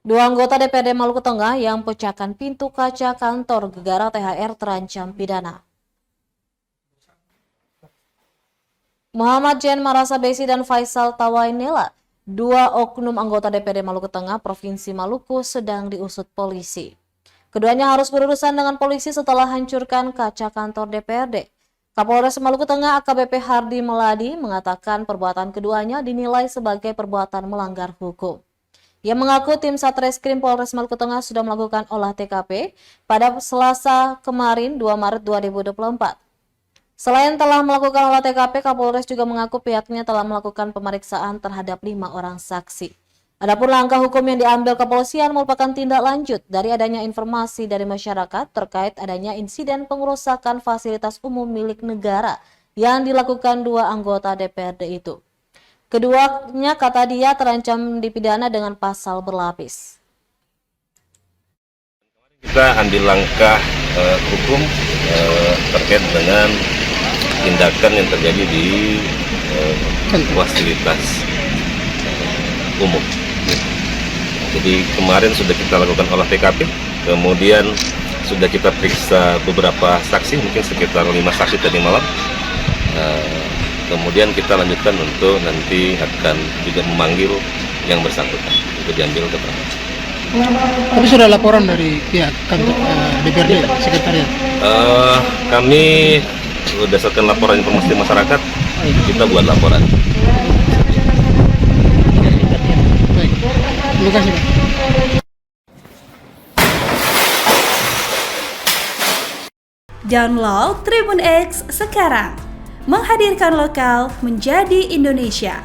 Dua anggota DPRD Maluku Tengah yang pecahkan pintu kaca kantor gegara THR terancam pidana. Muhammad Jen Marasa Besi dan Faisal Tawainela, dua oknum anggota DPRD Maluku Tengah Provinsi Maluku, sedang diusut polisi. Keduanya harus berurusan dengan polisi setelah hancurkan kaca kantor DPRD. Kapolres Maluku Tengah AKBP Hardi Meladi mengatakan perbuatan keduanya dinilai sebagai perbuatan melanggar hukum. Ia mengaku tim Satreskrim Polres Maluku Tengah sudah melakukan olah TKP pada Selasa kemarin 2 Maret 2024. Selain telah melakukan olah TKP, Kapolres juga mengaku pihaknya telah melakukan pemeriksaan terhadap 5 orang saksi. Adapun langkah hukum yang diambil kepolisian merupakan tindak lanjut dari adanya informasi dari masyarakat terkait adanya insiden pengerusakan fasilitas umum milik negara yang dilakukan dua anggota DPRD itu. Keduanya, kata dia, terancam dipidana dengan pasal berlapis. Kita ambil langkah hukum terkait dengan tindakan yang terjadi di fasilitas umum. Jadi kemarin sudah kita lakukan olah TKP, kemudian sudah kita periksa beberapa saksi, mungkin sekitar 5 saksi tadi malam. Kemudian kita lanjutkan untuk nanti akan juga memanggil yang bersangkutan untuk diambil keterangan. Tapi sudah laporan dari pihak kantor DPRD sekretariat. Kami berdasarkan laporan informasi masyarakat, kita buat laporan. Baik, terima kasih Pak. Download Tribun X sekarang, menghadirkan lokal menjadi Indonesia.